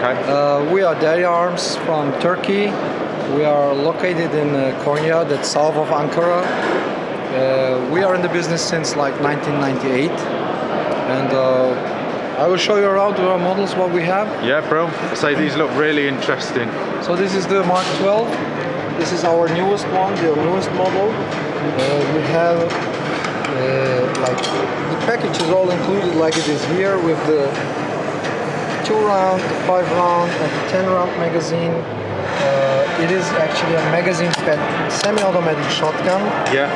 Okay. We are Derya Arms from Turkey. We are located in Konya, that's south of Ankara. We are in the business since like 1998, and I will show you around our models what we have. Yeah, bro. Say these look really interesting. So this is the Mark 12. This is our newest one, the newest model. We have like the package is all included like it is here with the 2-round, the 5-round, and the 10-round magazine. It is actually a magazine-fed semi-automatic shotgun. Yeah.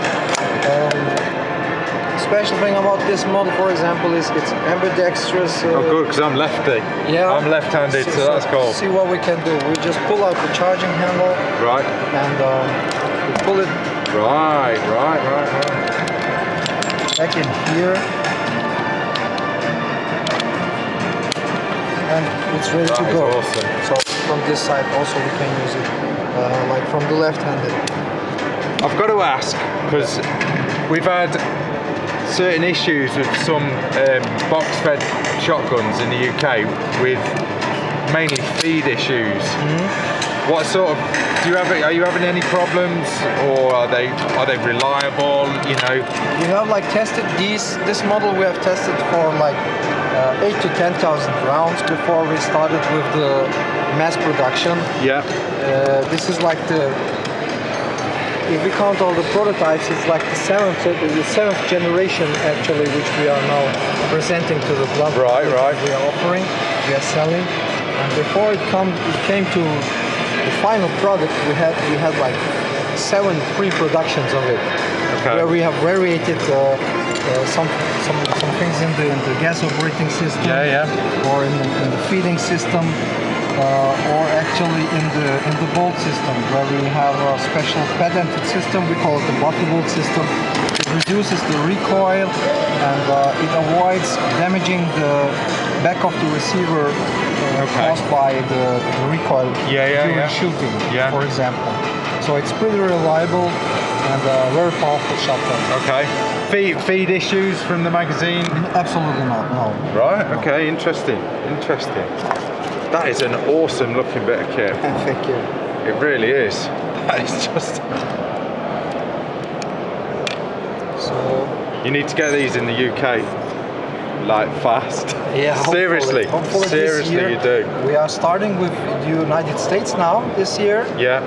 Special thing about this model, for example, is it's ambidextrous. Oh, good, because I'm lefty. Yeah. I'm left-handed, so that's cool. See what we can do. We just pull out the charging handle. Right. And we pull it. Right. Back in here. And it's ready to go. Awesome. So from this side also we can use it like from the left-handed. I've got to ask, because we've had certain issues with some box-fed shotguns in the UK with mainly feed issues. Mm-hmm. What sort of are you having any problems, or are they reliable? You know, we have like tested this model. We have tested for like 8 to 10,000 rounds before we started with the mass production. Yeah. This is like if we count all the prototypes, it's like the seventh generation actually, which we are now presenting to the club. Right. We are offering, we are selling, and before it came to the final product, we had like 7 pre-productions of it, where we have variated some things in the gas operating system, or in the feeding system. Or actually in the bolt system, where we have a special patented system. We call it the buffer bolt system. It reduces the recoil and it avoids damaging the back of the receiver caused by the recoil during shooting, for example. So it's pretty reliable and very powerful shotgun. Okay. Feed issues from the magazine? Absolutely not. No. Right. Okay. Interesting. That is an awesome looking bit of kit. Thank you. It really is. That is just... So... You need to get these in the UK, like fast. Yeah, Seriously. Hopefully Seriously, this year, you do. We are starting with the United States now, this year. Yeah.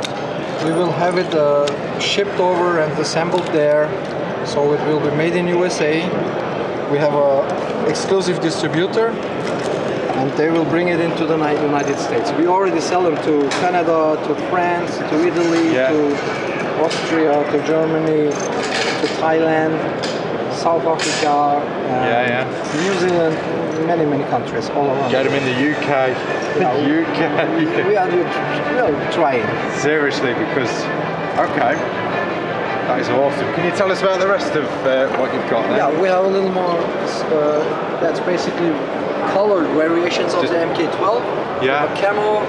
We will have it shipped over and assembled there, so it will be made in USA. We have an exclusive distributor, and they will bring it into the United States. We already sell them to Canada, to France, to Italy, to Austria, to Germany, to Thailand, South Africa, New Zealand, many countries all around. Get them in the UK. UK. We are trying. Seriously, because that is awesome. Can you tell us about the rest of what you've got there? Yeah, we have a little more. That's basically colored variations of the MK12. Yeah. A camo.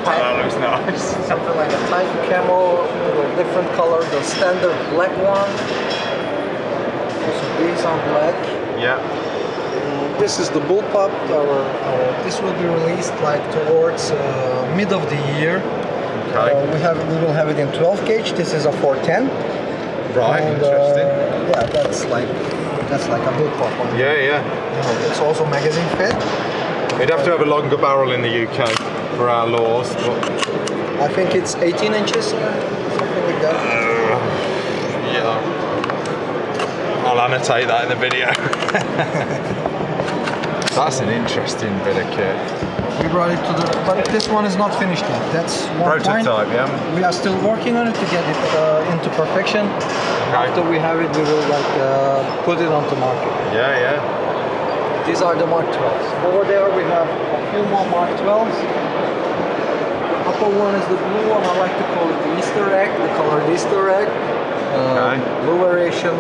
That looks nice. Something like a type camo, different color. The standard black one. Also these are black. Yeah. This is the bullpup. This will be released like towards mid of the year. Okay. We will have it in 12 gauge. This is a 410. Right. And, interesting. Yeah, that's like a bullpup one. Yeah. It's also magazine fed. We'd have to have a longer barrel in the UK for our laws, but I think it's 18 inches, something like that. Yeah. I'll annotate that in the video. That's an interesting bit of kit. We brought it to but this one is not finished yet. That's one prototype, point. We are still working on it to get it into perfection. After we have it, we will put it onto market. Yeah. These are the Mark 12s. Over there we have a few more Mark 12s. Upper one is the blue one. I like to call it the Easter egg, the colored Easter egg. Blue variation,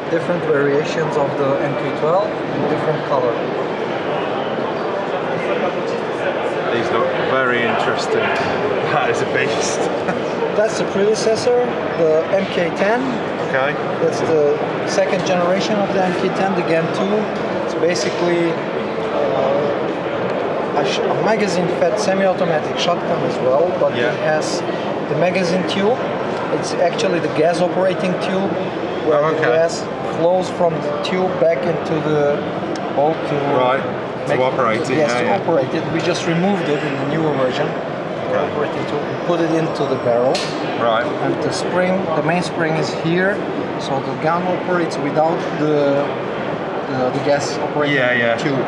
different variations of the MK12 in different color. These look very interesting. That is a beast. That's the predecessor, the MK10. Okay. That's the second generation of the MK10, the Gen 2. It's basically, a magazine-fed semi-automatic shotgun as well, but it has the magazine tube. It's actually the gas operating tube, where the gas flows from the tube back into the bolt to operate it. Yes, to operate it. We just removed it in the newer version. Operating tube. We put it into the barrel. Right. And the spring, the main spring is here, so the gun operates without the gas operating tube.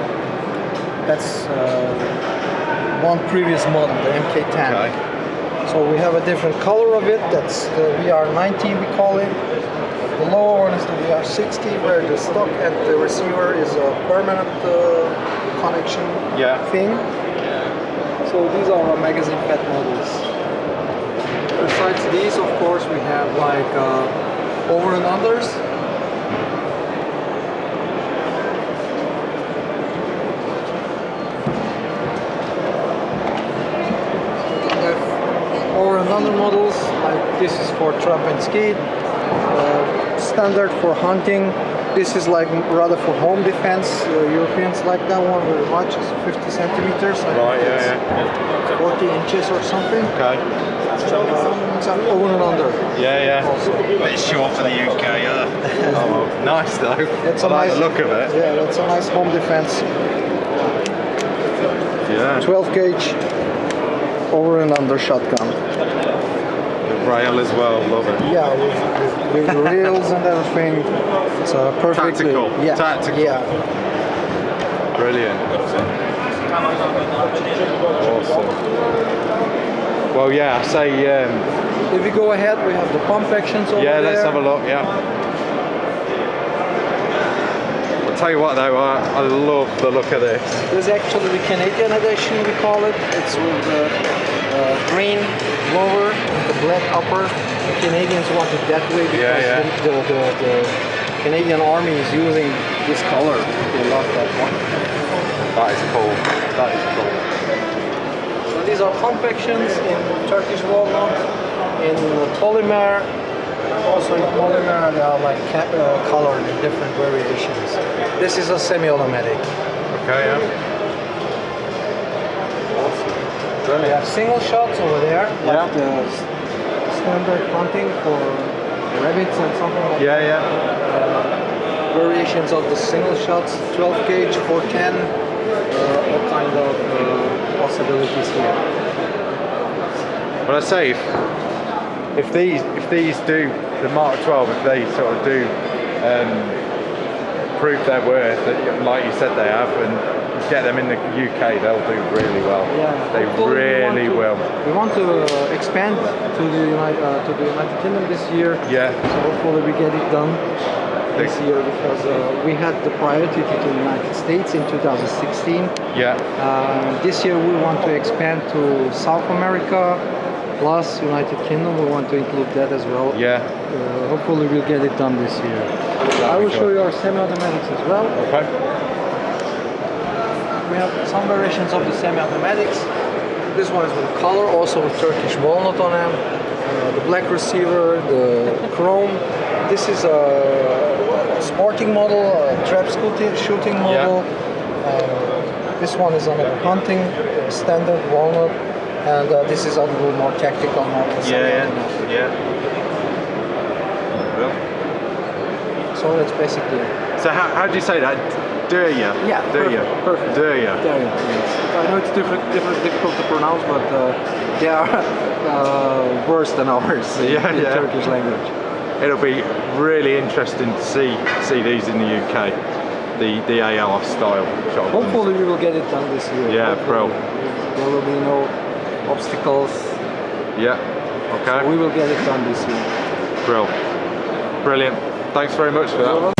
That's one previous model, the MK10. Okay. So we have a different color of it. That's the VR90 we call it. The lower one is the VR60, where the stock and the receiver is a permanent connection thing. So these are our magazine-fed models. Besides these, of course, we have like over and unders. Over and under models, like this is for trap and skate. Standard for hunting. This is like rather for home defense. Europeans like that one very much. It's 50 centimeters. Right, yeah. 40 inches or something. Okay. It's an over and under. Yeah. Also. A bit short for the UK, Oh, well, nice though. It's I like the look of it. Yeah, that's a nice home defense. Yeah. 12 gauge over and under shotgun. The rail as well, love it. Yeah, with the rails and everything. It's perfect. Tactical. Yeah. Tactical. Yeah. Brilliant. Awesome. Well, yeah, I say. If we go ahead, we have the pump actions over there. Yeah, let's have a look. Yeah. I'll tell you what, though, I love the look of this. This is actually the Canadian edition, we call it. It's with the green lower, the black upper. The Canadians want it that way because the Canadian Army is using this color. They love that one. That is cool. That is cool. So these are pump actions in Turkish walnut, in polymer. Also in polymer, they are like colored in different variations. This is a semi-automatic. Okay, yeah. Awesome. We have single shots over there, like the standard hunting for rabbits and something like that. Yeah. Variations of the single shots, 12 gauge, 410, all kind of possibilities here. But I say, if these do, the Mark 12, if they sort of do prove their worth, that, like you said they have, and get them in the UK, they'll do really well. Yeah, they really will. We want to expand to the United Kingdom this year. Yeah. So hopefully we get it done this year, because we had the priority to the United States in 2016. Yeah. This year we want to expand to South America, plus United Kingdom. We want to include that as well. Yeah. Hopefully we'll get it done this year. I will show you our semi-automatics as well. Okay. We have some variations of the semi-automatics. This one is with color, also with Turkish walnut on them. The black receiver, the chrome. This is a sporting model, a trap shooting model. Yeah. This one is another hunting, standard walnut. And this is a little more tactical model. Yeah. So that's basically it. So how do you say that? Derya. Yeah, Derya. Perfect. Derya. Derya. Yes. I know it's difficult to pronounce, but they are worse than ours in Turkish language. It'll be really interesting to see these in the UK, the AR style shotguns. Hopefully we will get it done this year. Yeah, bro. There will be no obstacles. Yeah. Okay. So we will get it done this year. Bro. Brilliant. Thanks very much for that.